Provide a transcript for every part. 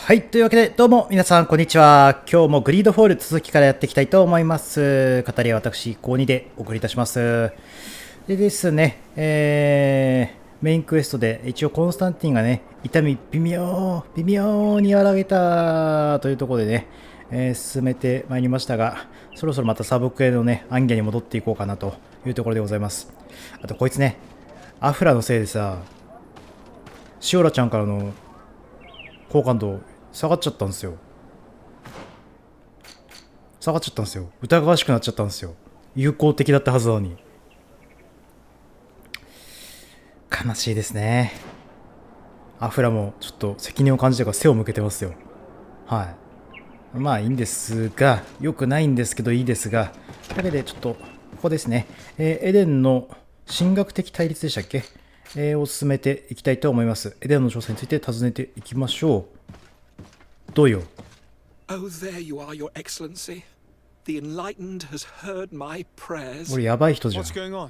はい。というわけで、どうも、皆さん、こんにちは。今日もグリードフォール続きからやっていきたいと思います。語りは私、高2でお送りいたします。でですね、メインクエストで、一応コンスタンティンがね、痛み微妙に和らげたというところでね、進めてまいりましたが、そろそろまたサブクエのね、アンギャに戻っていこうかなというところでございます。あと、こいつね、アフラのせいでさ、シオラちゃんからの好感度下がっちゃったんですよ。疑わしくなっちゃったんですよ。友好的だったはずなのに。悲しいですね。アフラもちょっと責任を感じてから背を向けてますよ。はい。まあいいんですが、良くないんですけどいいですが、というわけでちょっと、ここですね。エデンの神学的対立でしたっけ、を進めていきたいと思います。エデンの調査について尋ねていきましょう。どうよ。Oh, there you are, Your Excellency. The enlightened has heard my prayers. 俺やばい人じゃん。What's going on?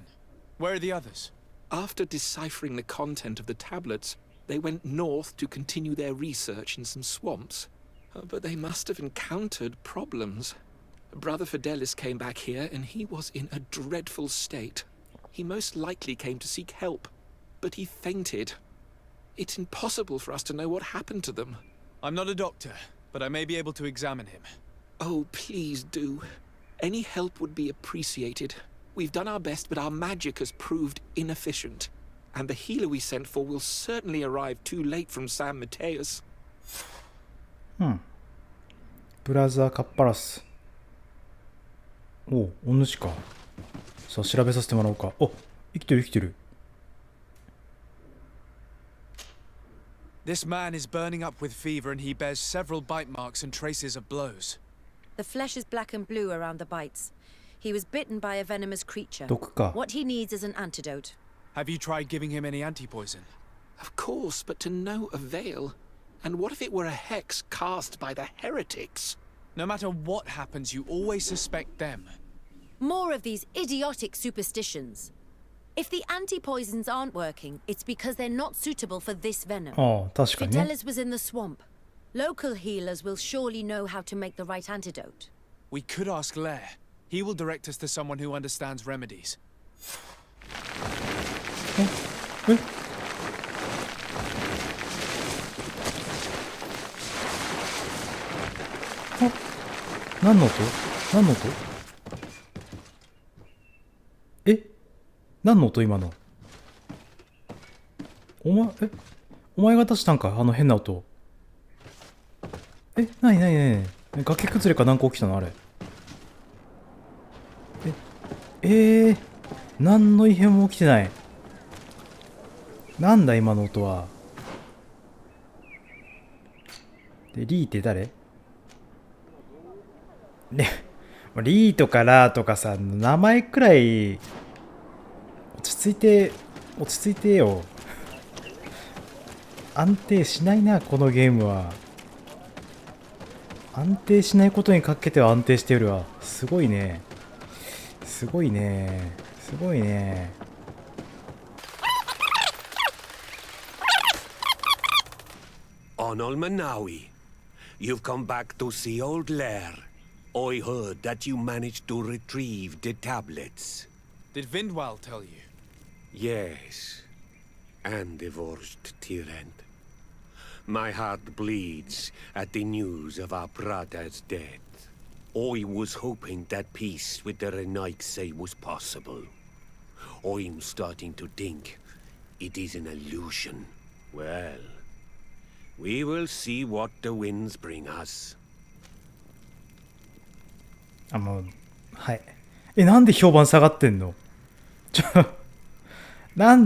Where are the others? After deciphering the content of the tablets, they went north to continue their research in some swamps. But they must have encountered problems. Brother Fidelis came back here, and he was in a dreadful state. He most likely came to seek help, but he fainted. It's impossible for us to know what happened to them. I'm not a doctor, but I may be able to examine him. Oh, please do. Any help would be appreciated. We've done our best, but our magic has proved inefficient. And the healer we sent for will certainly arrive too late from San Mateus. ブラザーカッパラス。お主か。さあ、調べさせてもらおうか。生きてる。This man is burning up with fever and he bears several bite marks and traces of blows. The flesh is black and blue around the bites. He was bitten by a venomous creature. 毒か。What he needs is an antidote. Have you tried giving him any anti-poison? Of course, but to no avail. And what if it were a hex cast by the heretics? No matter what happens, you always suspect them. More of these idiotic superstitions. If the anti-poisons aren't working, it's because they're not suitable for this venom. 確かにね。 Fidelis was in the swamp. Local healers will surely know how to make the right antidote. We could ask Lair. He will direct us to someone who understands remedies. 何の音何の音今の。お前が出したんかあの変な音。なに崖崩れかなんか起きたのあれ。何の異変も起きてない。なんだ今の音は。で、リーって誰？ね、リーとかラーとかさ、名前くらい落ち着いてよ。安定しないな、このゲームは。安定しないことにかけては安定してるわ。すごいね。Onol Manawi, you've come back to see old Lair. I heard that you managed to retrieve the tablets. Did Vindwal tell you? Yes, and divorced tyrant. My heart bleeds at the news of our brother's death. I was hoping that peace with the Renaigse was possible. I'm starting to think it is an illusion. Well, we will see what the winds bring us. はい。なんで評判下がってんの？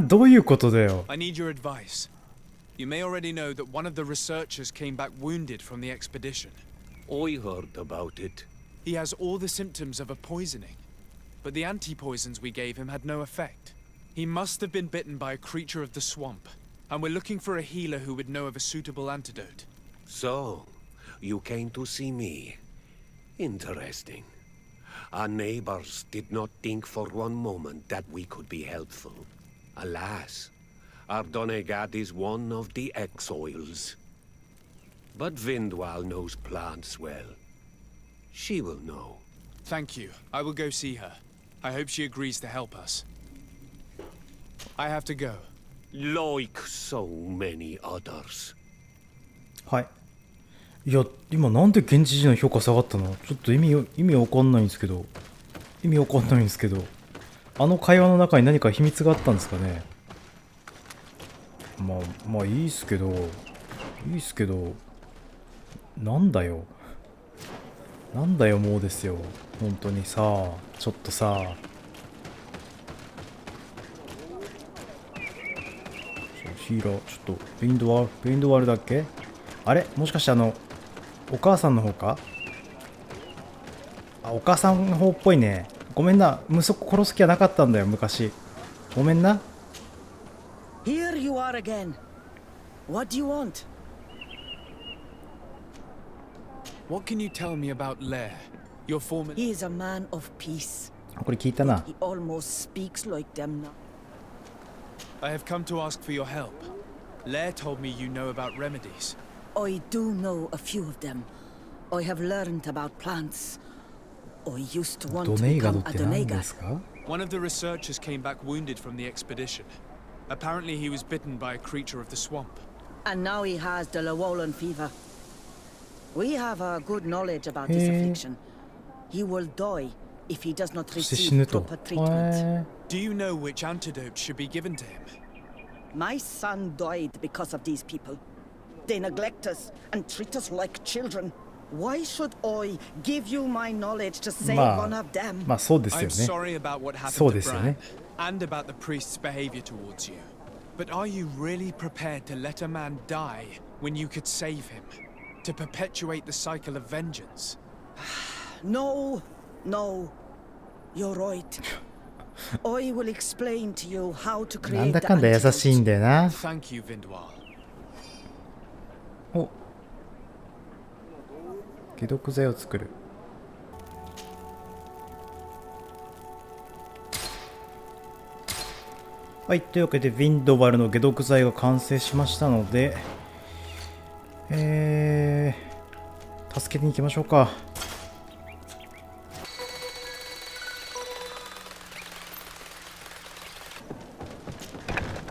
どういうことだよ。 I need your advice. You may already know that one of the researchers came back wounded from the expedition. I heard about it. He has all the symptoms of a poisoning, but the anti-poisons we gave him had no effect. He must have been bitten by a creature of the swamp, and we're looking for a healer who would know of a suitable antidote. So, you came to see me. Interesting. Our neighbors did not think for one moment that we could be helpful. Alas, our Donegat is one of the exiles. But Vindwal knows plants well. She will know. Thank you. I will go see her. I hope she agrees to help us. I have to go. Like so many others. はい。いや、今なんで現地人の評価下がったの？ちょっと意味わかんないんですけど。あの会話の中に何か秘密があったんですかね。まあいいっすけど、なんだよもうですよ。本当にさ、ちょっとさ。ヒーラー、ちょっと、ベインドワールだっけ？あれ？もしかしてお母さんの方か？あ、お母さんの方っぽいね。ごめんな。息子殺す気はなかったんだよ、昔。ごめんな。Here you are again. What do you want? What can you tell me about Lair? Your former... He is a man of peace. これ聞いたな。He almost speaks like them now. I have come to ask for your help. Lair told me you know about remedies. I do know a few of them. I have learned about plants. I used to want to ドネイガ become ドっ a て何 Doneigad. ですか？ One of the researchers came back wounded from the expedition. Apparently he was bitten by a creature of the swamp. And now he has the Llewellyn fever. We have a good knowledge about this affliction. He will die if he does not そして死ぬ receive と。 proper treatment. Do you know which antidote should be given to him? My son died because of these people. They neglect us and treat us like children. Why should I give you my knowledge to save one of them? まあそうですよ I'm ね。 sorry about what そう happened で to すよ Bran ね。 and about the priest's behavior towards you. But are you really prepared to let a man die when you could save him? To perpetuate the cycle of vengeance? No, no. You're right. I will explain to you how to なん create だ the かんだ優しいん antidote. だよな。 Thank you, Vindwal. お、解毒剤を作る。はい、というわけでウィンドバルの解毒剤が完成しましたので、助けに行きましょうか。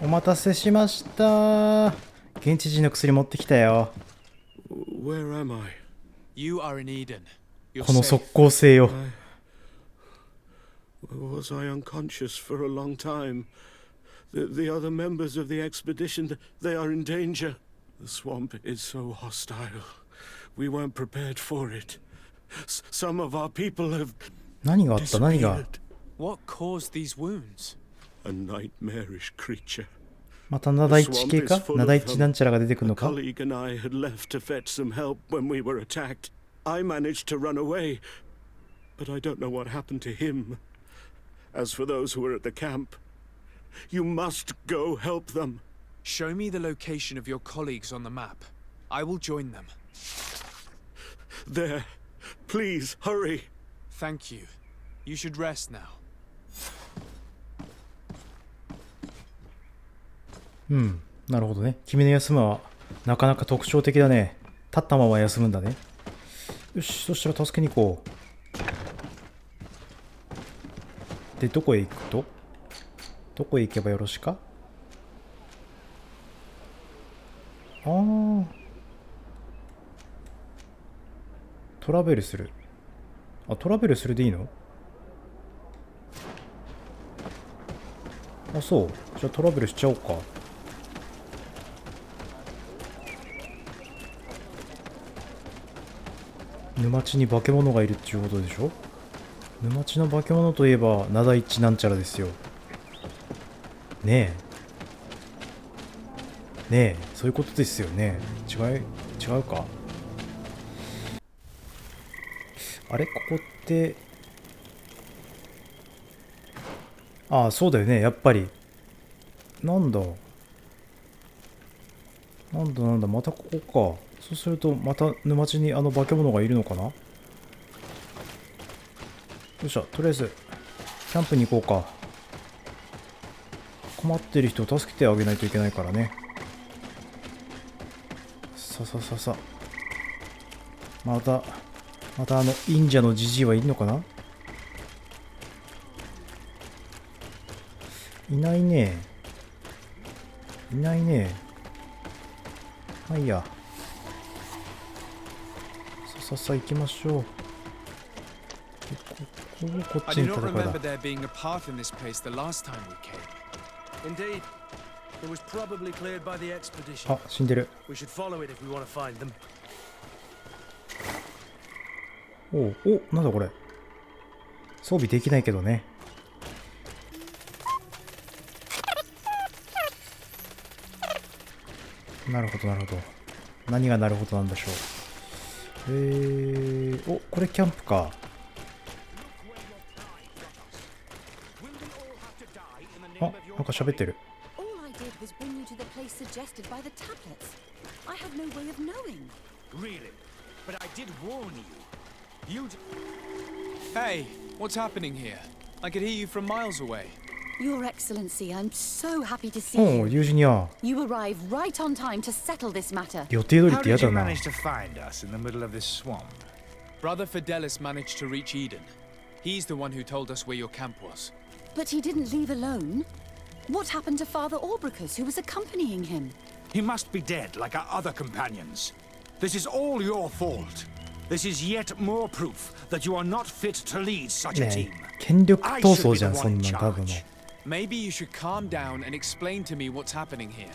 お待たせしました。現地人の薬持ってきたよ。 Where am I? You are in Eden. You're この safe. 速攻性よ。 Was I unconscious for a long time? The other members of the expedition, they are in danger. The swamp is so hostile. We weren't prepared for it. Some of our people have 何があった何が disappeared. What caused these wounds? A nightmarish creature. またナダイチ系かナダイチなんちゃらが出てくる A のか colleague and I had left to fetch some help when we were attacked. I managed to run away, but I don't know what happened to him. As for those who were at the camp, you must go help them. Show me the location of your colleagues on the map. I will join them. There. Please, hurry. Thank you. You should rest now. うん、なるほどね。君の休むはなかなか特徴的だね。立ったまま休むんだね。よし、そしたら助けに行こう。で、どこへ行くと？どこへ行けばよろしか？ああ。トラベルする。あ、トラベルするでいいの？あ、そう。じゃあトラベルしちゃおうか。沼地に化け物がいるっていうことでしょ。沼地の化け物といえばナダイチなんちゃらですよ。ねえそういうことですよね。違うか。あれここってああそうだよね。やっぱりなんだまたここか。そうするとまた沼地にあの化け物がいるのかな。よっしゃ、とりあえずキャンプに行こうか。困ってる人を助けてあげないといけないからね。さまたあの忍者のじじいはいるのかな。いないね。いないね。まあいいや。さっ行きましょう。こっ I ち do に not 戦いだ。 remember there being a path in this place the last time we came. Indeed. It was probably cleared by the expedition. あ、死んでる。 We should follow it if we want to find them. なんだこれ。装備できないけどね。なるほどなるほど。何がなるほどなんでしょう。これキャンプか。あ、なんか喋ってる。All I did was bring you to the place suggested by the tablets. I had no way of knowing. Really? But I did warn you. You'd... Hey, what's happening here? I could hear you from miles away. Your Excellency, I'm so happy to see おう、 you. 友人や。 You arrive right on time to settle this matter. 予定通りっ How てや did you だな。 manage to find us in the middle of this swamp? Brother Fidelis managed to reach Eden. He's the one who told us where your camp was. But he didn't leave alone. What happened to Father Orbricus, who was accompanying him? He must be dead like our other companions. This is all your fault. This is yet more proof that you are not fit to lead such a ね team. え、権力闘争じゃん、そんなんただの。 Maybe you should calm down and explain to me what's happening here.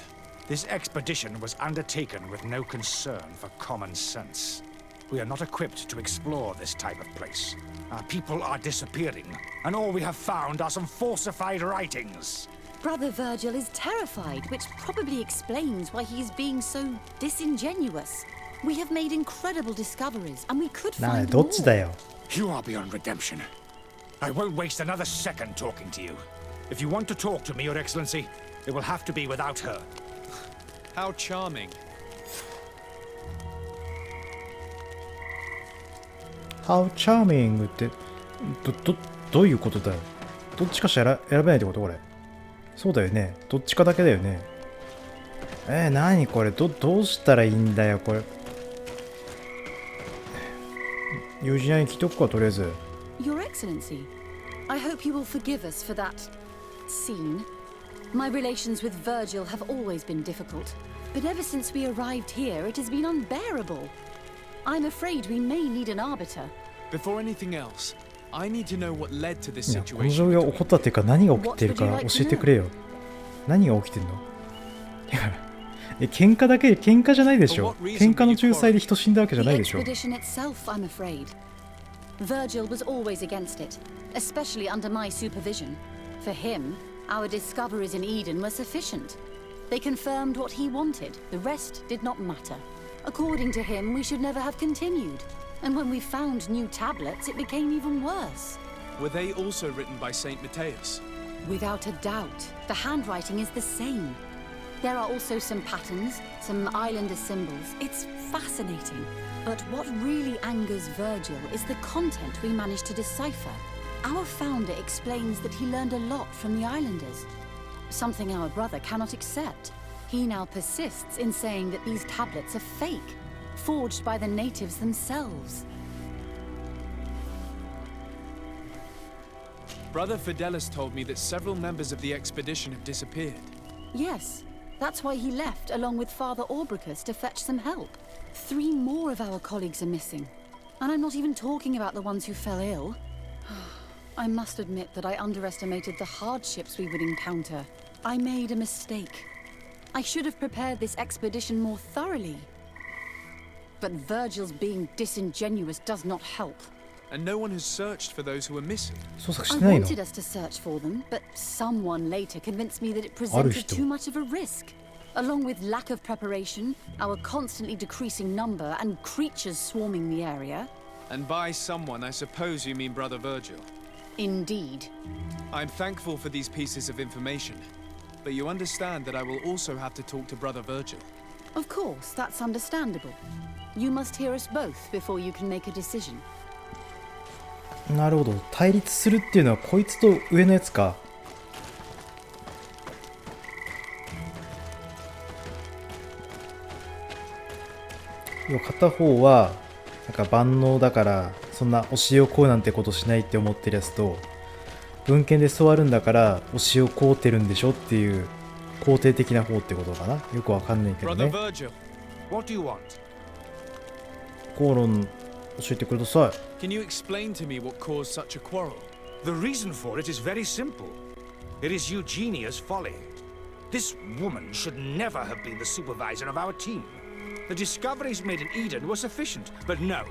This expedition was undertaken with no concern for common sense. We are not equipped to explore this type of place. Our people are disappearing, and all we have found are some falsified writings. Brother Virgil is terrified, which probably explains why he is being so disingenuous. We have made incredible discoveries, and we could なあ、 find どっちだ more. よ。 You are beyond redemption. I won't waste another second talking to you. If you want to talk to me, Your Excellency, it will have to be without her. How charming. How charming ってどういうことだよ。どっちかしら選べないってことこれ。そうだよね。どっちかだけだよね。何これ。どうしたらいいんだよこれ。友人に聞いとくかとりあえず。 Your Excellency, I hope you will forgive us for that scene. My relations with Virgil have always been difficult, but ever since we arrived here, it has been unbearable. I'm afraid we may need an arbiter. Before anything else, I need to know what led to this いや、この状 situation. 況が起こったっていうか何が起きてるか教えてくれよ。何が起きてんの？いや、喧嘩じゃないでしょ。喧嘩の仲裁で人死んだわけじゃない The でしょ。 expedition itself, I'm afraid. Virgil was always against it, especially under my supervision. For him, our discoveries in Eden were sufficient. They confirmed what he wanted. The rest did not matter. According to him, we should never have continued. And when we found new tablets, it became even worse. Were they also written by Saint Matthias? Without a doubt, the handwriting is the same. There are also some patterns, some islander symbols. It's fascinating. But what really angers Virgil is the content we managed to decipher. Our founder explains that he learned a lot from the islanders, something our brother cannot accept. He now persists in saying that these tablets are fake, forged by the natives themselves. Brother Fidelis told me that several members of the expedition have disappeared. Yes, that's why he left along with Father Orbricus to fetch some help. 3 more of our colleagues are missing. And I'm not even talking about the ones who fell ill. I must admit that I underestimated the hardships we would encounter. I made a mistake. I should have prepared this expedition more thoroughly. But Virgil's being disingenuous does not help. And no one has searched for those who are missing. 捜索し I てないの？ wanted us to search for them, but someone later convinced me that it presented 人。 too much of a risk. Along with lack of preparation, our constantly decreasing number, and creatures swarming the area. And by someone, I suppose you mean Brother Virgil. Indeed. I'm thankful for these pieces of information, but you understand that I will also have to talk to Brother Virgil. Of course, that's understandable. You must hear us both before you can make a decision. なるほど。対立するっていうのはこいつと上のやつか。要は片方はなんか万能だからそんな推しをこうなんてことしないって思ってるやつと、文献で教わるんだから推しをこうてるんでしょっていう肯定的な方ってことかな。よくわかんないけど Brother ね。 Virgil, what do you want? 口論教えてください。 Can you explain to me what caused such a quarrel? The reason for it is very simple. It is Eugenia's folly. This woman should never have been the supervisor of our team. The discoveries made in Eden were sufficient, but no.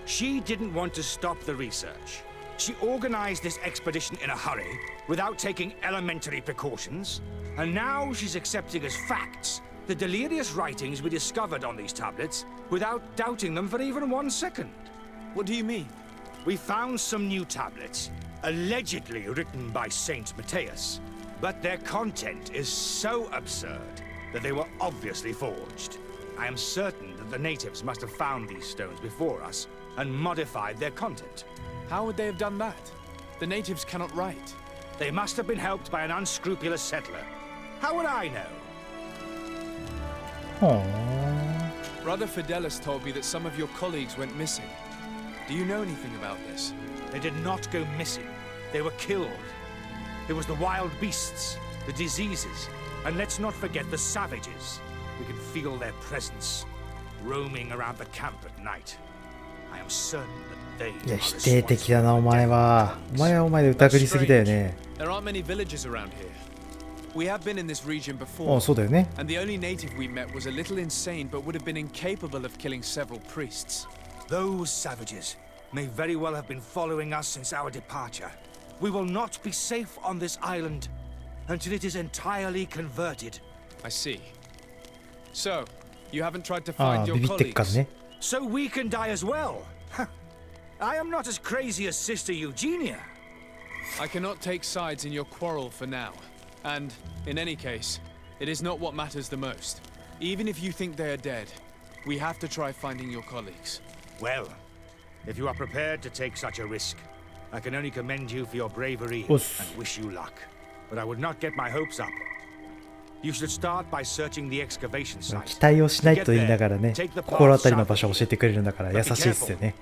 She didn't want to stop the research. She organized this expedition in a hurry, without taking elementary precautions, and now she's accepting as facts the delirious writings we discovered on these tablets, without doubting them for even 1 second. What do you mean? We found some new tablets, allegedly written by Saint Matthias, but their content is so absurd that they were obviously forged. I am certain that the natives must have found these stones before us and modified their content. How would they have done that? The natives cannot write. They must have been helped by an unscrupulous settler. How would I know? はあ。 Brother Fidelis told me that some of your colleagues went missing. Do you know anything about this? They did not go missing. They were killed. There was the wild beasts, the diseases, and let's not forget the savages. We can feel their presence, roaming around the camp at night. I am certain that they いや are 否定的 responsible だなお for 前 death. は。お前はお前で疑りすぎだよね。 There aren't many villages around here. We have been in this region あ before, そうだよね。 and the only native we met was a little insane but would have been incapable of killing several priests. Those savages may very well have been following us since our departure. We will not be safe on this island until it is entirely converted. I see. So, you haven't tried to あ find あ your ビビってっから colleagues? ね。 So we can die as well. Huh. I am not as crazy as Sister Eugenia. I cannot take sides in your quarrel for now. And, in any case, it is not what matters the most. Even if you think they are dead, we have to try finding your colleagues. Well, if you are prepared to take such a risk, I can only commend you for your bravery Us. and wish you luck. But I would not get my hopes up. You should start by searching the excavation 期 site. 待をしないと言いながらね、心当たりの場所を教えてくれるんだから優しいっすよね。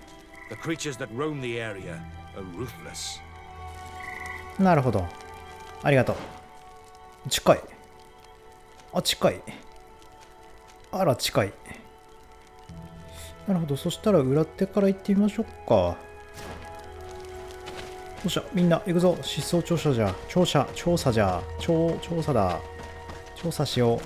The creatures that roam the area are ruthless. なるほど。ありがとう。近い。あ、近い。あら、近い。なるほど。そしたら裏手から行ってみましょうか。よっしゃ、みんな行くぞ。失踪調査じゃ。調査じゃ。調査だ。調査しよう。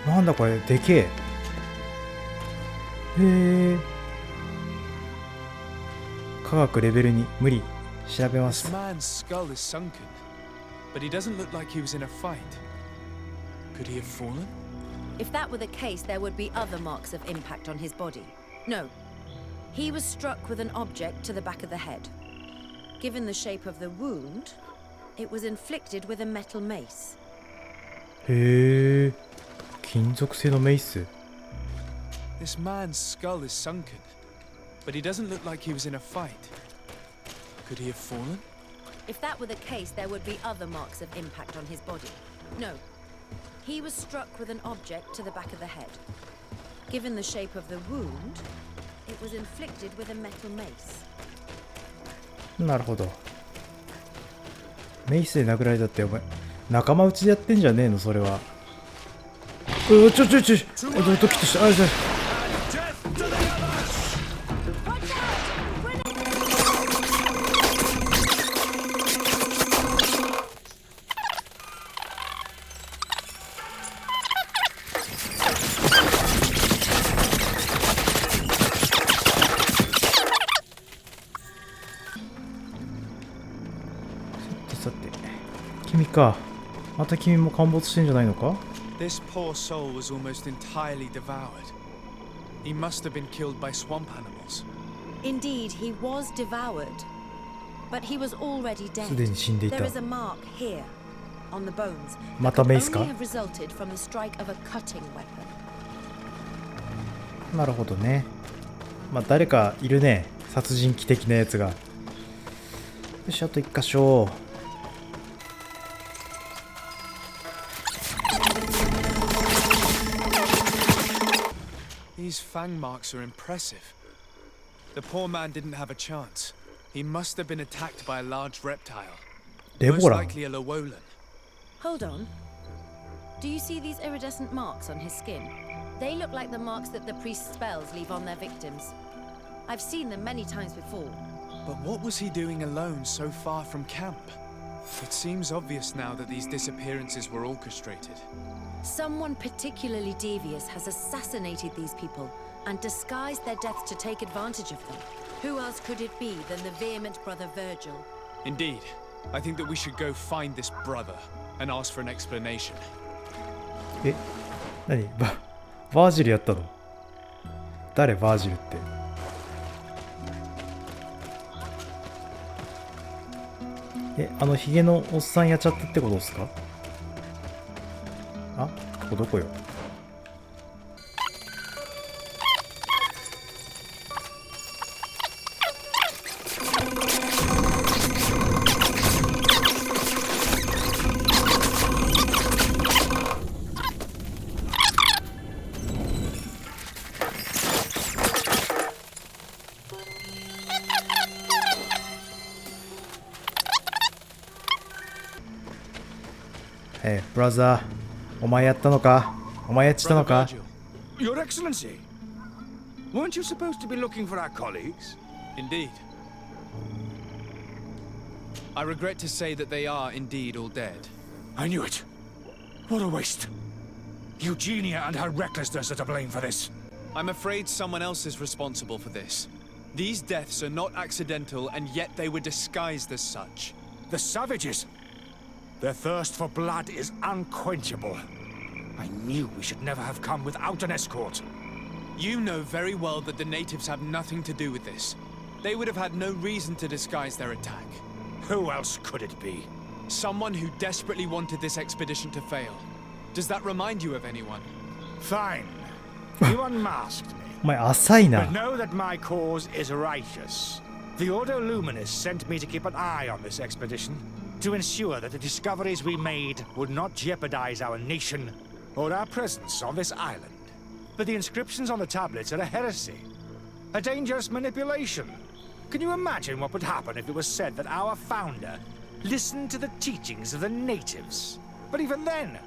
お、なんだこれ、でけえ。へえ。科学レベル2、無理。調べま This す。 man's skull is sunken, but he doesn't look like he was in a fight. Could he have fallen? If that were the case, there would be other marks of impact on his body. No. He was struck with an object to the back of the head. Given the shape of the wound, it was inflicted with a metal mace. へえ。金属製のメイス。 This man's skull is sunken, but he doesn't look like he was in a fight. Could he have fallen? If that were the case, there would be other marks of impact on his body. No. He was struck with an object to the back of the head. Given the shape of the wound, it was inflicted with a metal mace. なるほど。メイスで殴られたってお前仲間内でやってんじゃねえのそれは。ちょドキッとした。あれだ。さて君か。また君も陥没してんじゃないのか。 This poor soul was almost entirely devoured. He must have been killed by swamp animals. Indeed, he was devoured. But he was already dead. すでに死んでいた。 There is a mark here on the bones. またメイスか。 Only have resulted from the strike of a cutting weapon. なるほどね。まあ誰かいるね、殺人鬼的なやつが。よし、あと1箇所。These fang marks are impressive. The poor man didn't have a chance. He must have been attacked by a large reptile. Most likely a Llewellyn. Hold on. Do you see these iridescent marks on his skin? They look like the marks that the priest's spells leave on their victims. I've seen them many times before. But what was he doing alone so far from camp? It seems obvious now that these disappearances were orchestrated. Someone particularly devious has assassinated these people and disguised their deaths to take advantage of them. Who else could it be than the vehement brother Virgil? Indeed. I think that we should go find this brother and ask for an explanation. え、何バージルやったの？誰バージルって？あのヒゲのおっさんやっちゃったってことですか？あ、ここどこよ？ブラザー、お前やったのか？お前やっちゃったのか？ Your Excellency, weren't you supposed to be looking for our colleagues? Indeed. I regret to say that they are indeed all dead. I knew it. What a waste. Eugenia and her recklessness are to blame for this. I'm afraid someone else is responsible for this. These deaths are not accidental, and yet they were disguised as such. The savages. Their thirst for blood is unquenchable. I knew we should never have come without an escort. You know very well that the natives have nothing to do with this. They would have had no reason to disguise their attack. Who else could it be? Someone who desperately wanted this expedition to fail. Does that remind you of anyone? Fine. You unmasked me. お前浅いな。 But know that my cause is righteous. The Ordo Luminis sent me to keep an eye on this expedition, to ensure that the discoveries we made would not jeopardize our nation or our presence on this island. But the inscriptions on the tablets are a heresy, a dangerous manipulation. Can you imagine what would happen if it was said that our founder listened to the teachings of the natives? But even then,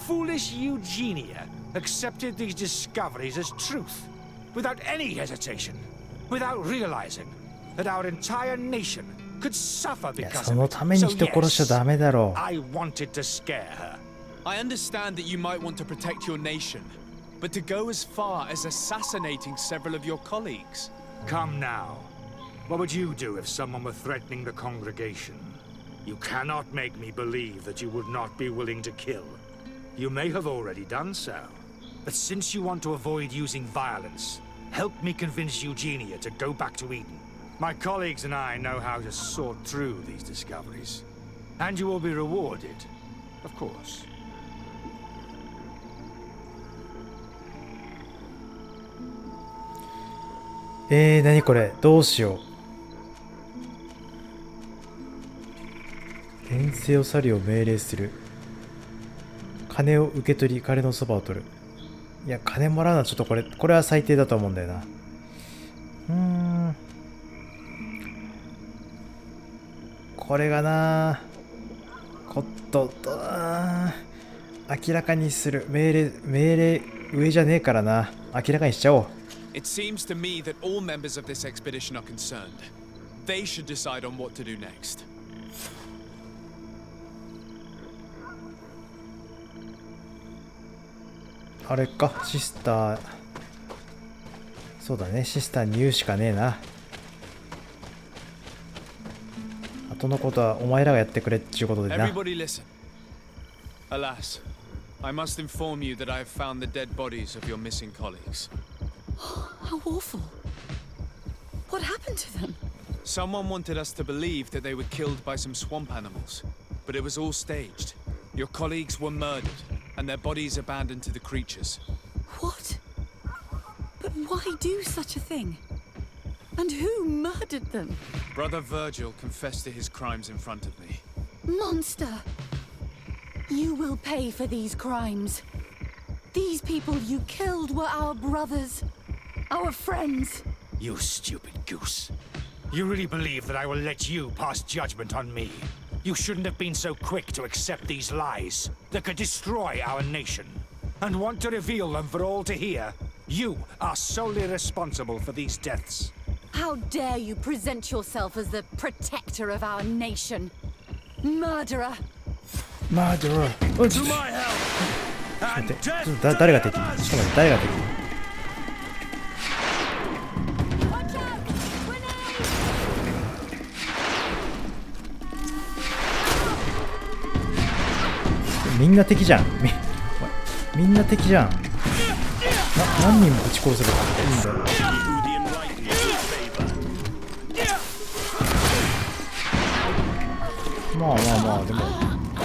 foolish Eugenia accepted these discoveries as truth, without any hesitation, without realizing that our entire nation could suffer いや、 because そ of の it. ために So 人殺しちゃ yes, ダメだろ I wanted to scare her. I understand that you might want to protect your nation, but to go as far as assassinating several of your colleagues. Come now. What would you do if someone were threatening the congregation? You cannot make me believe that you would not be willing to kill. You may have already done so. But since you want to avoid using violence, help me convince Eugenia to go back to Eden. My colleagues and I know how to sort through these discoveries. And you will be rewarded, of course. 何これ？どうしよう。遠征を去るよう命令する。金を受け取り、彼のそばを取る。いや、金もらうのはちょっとこれは最低だと思うんだよな。これがな、明らかにする。命令上じゃねえからな。明らかにしちゃおう。It seems to me that all members of this expedition are concerned. They should decide on what to do next. あれか、シスター。そうだね、シスターに言うしかねえな。後のことはお前らがやってくれっていうことでな。 Everybody listen. Alas, I must inform you that I have found the dead bodies of your missing colleagues. How awful. What happened to them? Someone wanted us to believe that they were killed by some swamp animals, but it was all staged. Your colleagues were murdered, and their bodies abandoned to the creatures. What? But Why do such a thing? And who murdered them? Brother Virgil confessed to his crimes in front of me. Monster! You will pay for these crimes. These people you killed were our brothers, our friends. You stupid goose. You really believe that I will let you pass judgment on me? You shouldn't have been so quick to accept these lies that could destroy our nation, and want to reveal them for all to hear. You are solely responsible for these deaths. How dare you present yourself as the protector of our nation? Murderer! Murderer! To my help! And death 誰が敵？ちょっと待って、誰が敵？みんな敵じゃん。みんな敵じゃん。何人ぶち殺せばいいんだよ。まあまあまあ、でも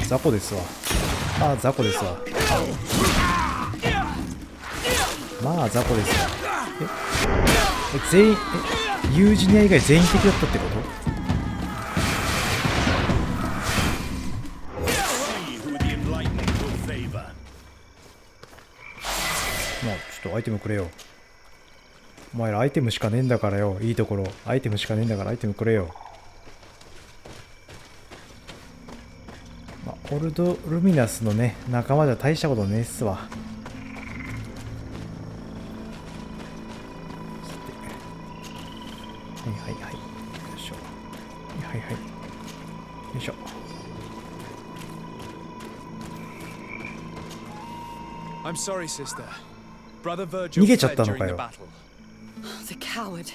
雑魚ですわ。まあ雑魚ですわ。まあ雑魚ですわ。全員ユージニア以外全員敵だったってこと？まあちょっとアイテムくれよ。お前らアイテムしかねえんだからよ。いいところアイテムしかねえんだからアイテムくれよ。まあ、オルドルミナスのね仲間じゃ大したことねえっすわ。はいはいはい。よいしょ。はいはい。よいしょ。I'm sorry, sister. Brother Virgil 逃げちゃっ fled たの during か the よ。 battle. The coward.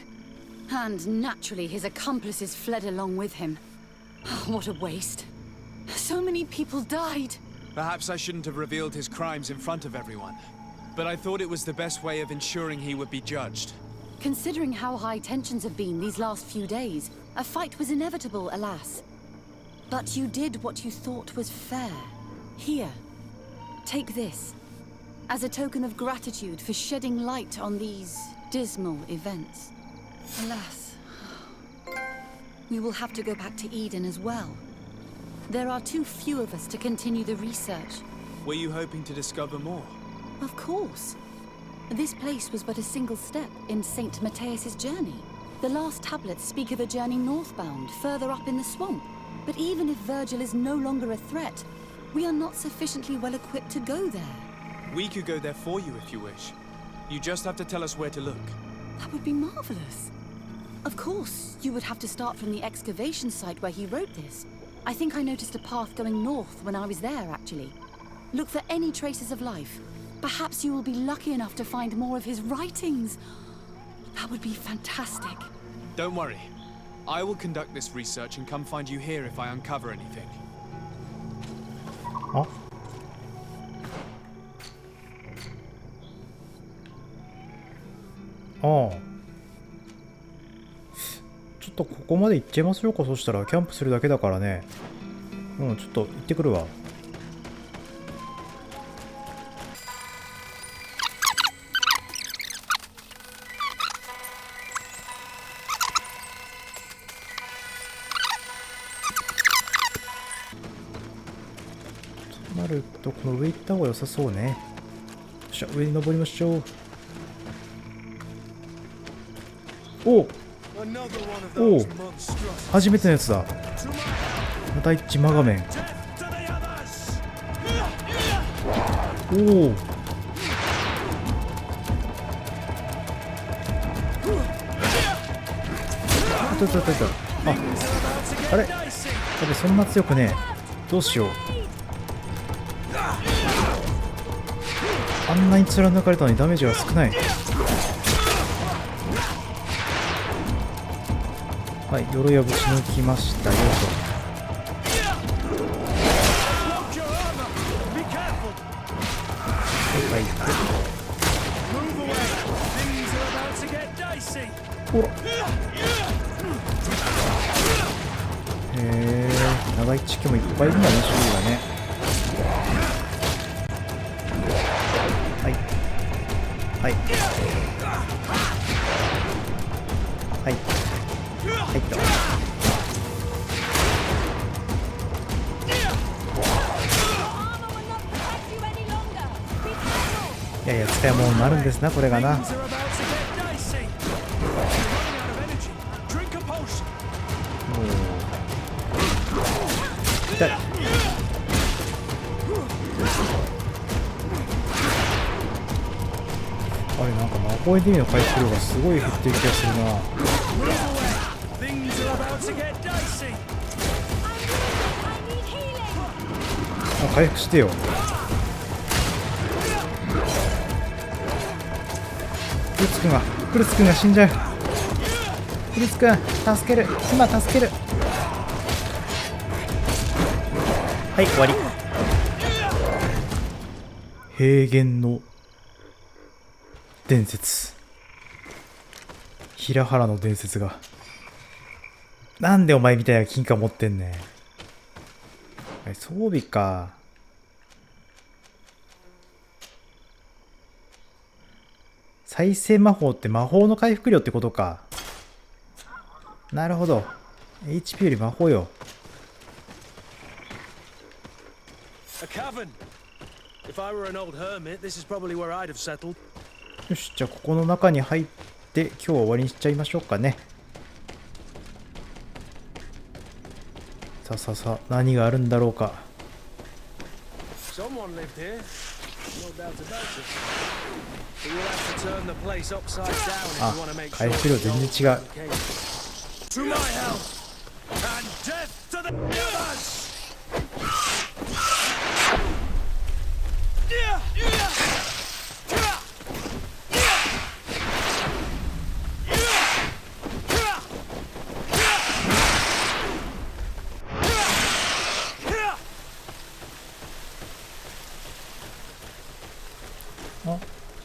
And naturally, his accomplices fled along with him. What a waste. So many people died. Perhaps I shouldn't have revealed his crimes in front of everyone, but I thought it was the best way of ensuring he would be judged. Considering how high tensions have been these last few days, a fight was inevitable, alas. But you did what you thought was fair. Here, take this. As a token of gratitude for shedding light on these dismal events. Alas, we will have to go back to Eden as well. There are too few of us to continue the research. Were you hoping to discover more? Of course. This place was but a single step in Saint Matthias's journey. The last tablets speak of a journey northbound, further up in the swamp. But even if Virgil is no longer a threat, we are not sufficiently well equipped to go there. We could go there for you if you wish. You just have to tell us where to look. That would be marvelous. Of course, you would have to start from the excavation site where he wrote this. I think I noticed a path going north when I was there, actually. Look for any traces of life. Perhaps you will be lucky enough to find more of his writings. That would be fantastic. Don't worry. I will conduct this research and come find you here if I uncover anything. あ、ああ、ちょっとここまで行っちゃいましょうか。そしたらキャンプするだけだからね。ちょっと行ってくるわ。となるとこの上行った方が良さそうね。よっしゃ、上に登りましょう。おおおお、初めてのやつだ。第一マガメン。おお、いたいたいたいた。あれ、やべ、そんな強くねえ。どうしよう。あんなに貫かれたのにダメージが少ない。はい、鎧をぶち抜きましたよと。はい、ほら。長い地区もいっぱいいるんだね、種類がね。はい。はいはいはいっと。いやいや、使い物になるんですな、これがな。痛い。あれ、なんか魔法エネミーの回復量がすごい減ってる気がするな。あ、回復してよ。クルツくんが死んじゃう。クルツくん助ける、今助ける。はい、終わり。平原の伝説、平原の伝説が。なんでお前みたいな金貨持ってんねん。装備か。再生魔法って魔法の回復量ってことか。なるほど。HP より魔法よ。よし、じゃあここの中に入って今日は終わりにしちゃいましょうかね。さあさあさあ、何があるんだろうか。あ、回復量全然違う。あ、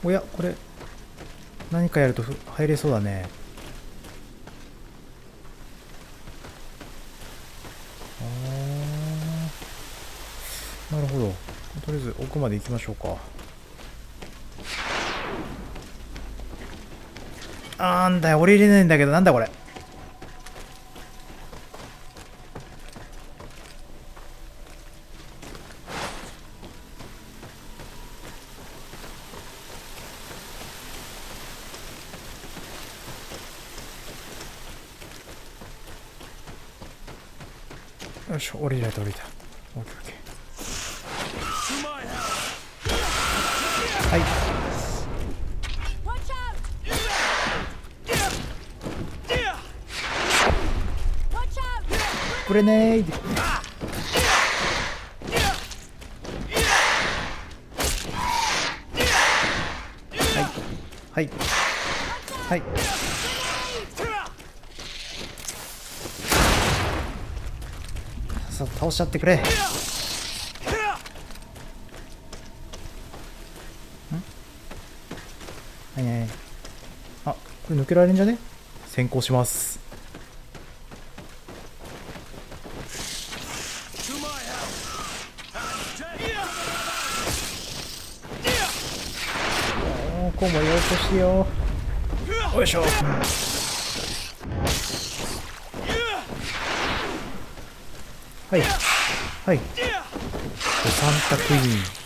おや、これ何かやると入れそうだね。なるほど。とりあえず奥まで行きましょうか。なんだよ、降りれないんだけど、なんだこれ。よいしょ、降りれた降りた。オッケーオッケー。はい。グレネード。はいはいはい。さあ倒しちゃってくれ。はいはい。あ、これ抜けられるんじゃね？先行します。おー、こうもようとしよう。よいしょ。はいはい。サンタクイーン。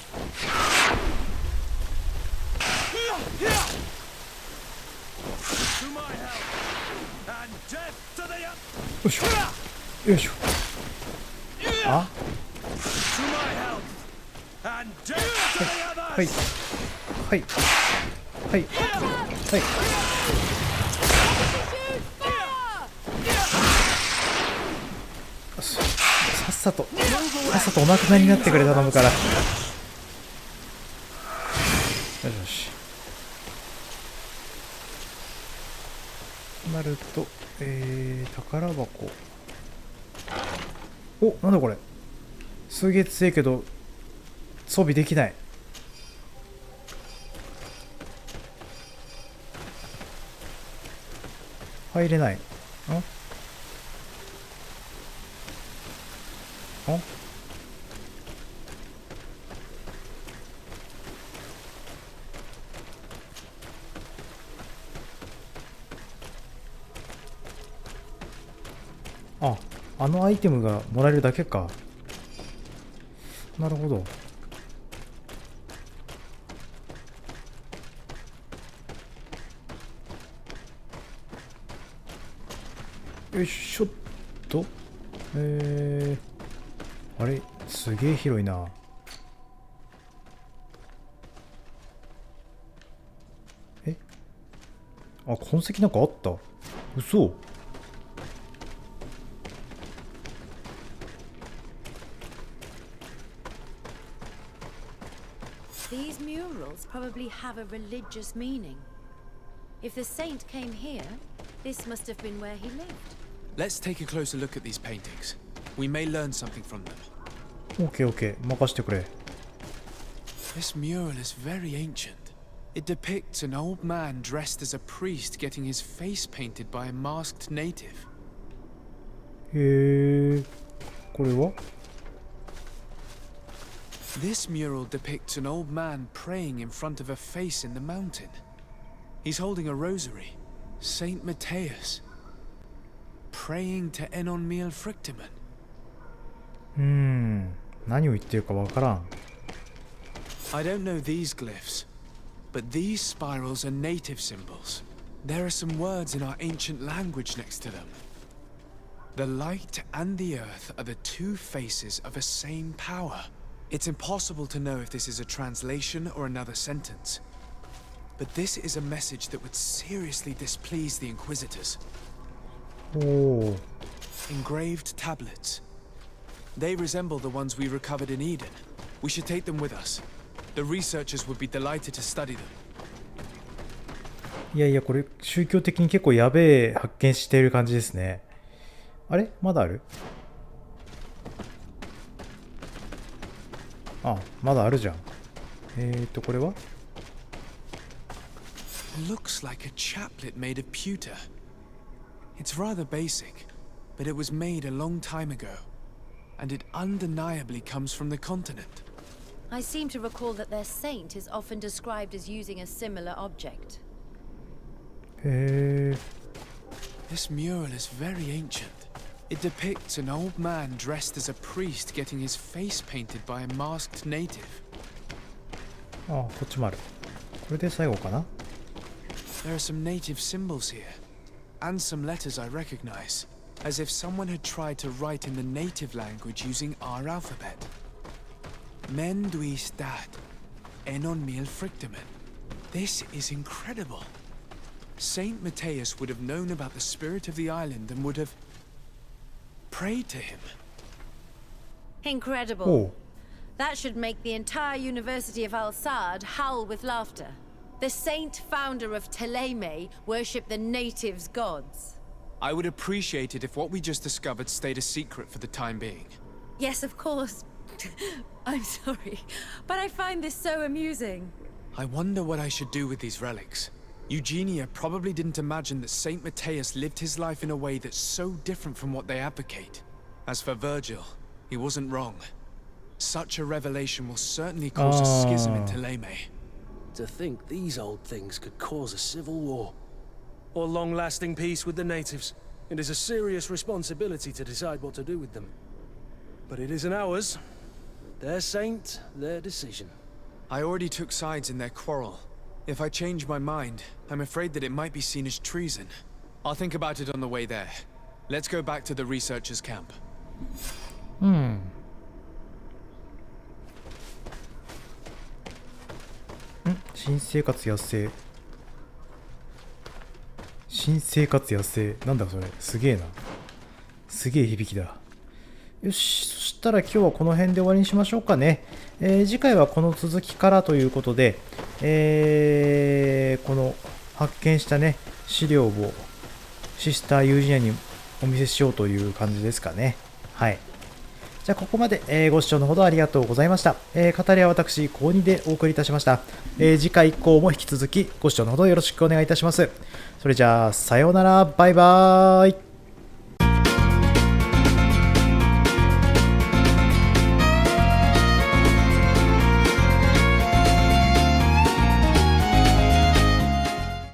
よいしょよいしょ。あ、はいはいはいはいはい。さっさとお亡くなりになってくれ、頼むから。よしよし。となると、宝箱。お、なんだこれ。すげえ強いけど装備できない。入れない。あ、あのアイテムがもらえるだけか。なるほど。よいしょっと。あれ、すげえ広いな。あ、痕跡なんかあった。嘘。These murals probably have a religious meaning. If the saint came here, this must have been where he lived. Let's take a closer look at these paintings. We may learn something from them. オッケーオッケー、任してくれ。This mural is very ancient. It depicts an old man dressed as a priest getting his face painted by a masked native. へえ、これは？ This mural depicts an old man praying in front of a face in the mountain. He's holding a rosary. Saint Matthias. Praying to Enon Frictiman. 何を言ってるかわからん。I don't know these glyphs, but these spirals are native symbols. There are some words in our ancient language next to them. The light and the earth are the two faces of a same power. It's impossible to know if this is a translation or another sentence. But this is a message that would seriously displease the Inquisitors. Oh. Engraved tablets. They resemble the ones we recovered in Eden. We should take them with us. The researchers would be delighted to study them. いやいや、これ宗教的に結構やべえ発見している感じですね。あれまだある？あ、まだあるじゃん。これは？ Looks like a chaplet made of pewter. It's rather basic, but it was made a long time ago, and it undeniably comes from the continent. I seem to recall that their saint is often described as using a similar object. へえ。 This mural is very ancient. It depicts an old man dressed as a priest getting his face painted by a masked native. あ、こっちもある。これで最後かな？ There are some native symbols here, and some letters I recognize, as if someone had tried to write in the native language using our alphabet. Mendui stat, enon mil frictimen. This is incredible. Saint Matthias would have known about the spirit of the island and would have prayed to him. Incredible. Oh. That should make the entire University of Al-Sad howl with laughter. The saint founder of Ptolemy worshipped the natives' gods. I would appreciate it if what we just discovered stayed a secret for the time being. Yes, of course. I'm sorry, but I find this so amusing. I wonder what I should do with these relics. Eugenia probably didn't imagine that Saint Matthias lived his life in a way that's so different from what they advocate. As for Virgil, he wasn't wrong. Such a revelation will certainly cause a schism in Ptolemy. To think these old things could cause a civil war. Or long-lasting peace with the natives. It is a serious responsibility to decide what to do with them. But it isn't ours. Their saint, their decision. I already took sides in their quarrel. If I change my mind, I'm afraid that it might be seen as treason. I'll think about it on the way there. Let's go back to the researchers' camp. 新生活野生。新生活野生。なんだそれ。すげえな。すげえ響きだ。よし。そしたら今日はこの辺で終わりにしましょうかね。次回はこの続きからということで、この発見したね、資料をシスターユージニアにお見せしようという感じですかね。はい。じゃあここまで、ご視聴のほどありがとうございました。語りは私、高2でお送りいたしました。次回以降も引き続きご視聴のほどよろしくお願いいたします。それじゃあ、さようなら、バイバーイ。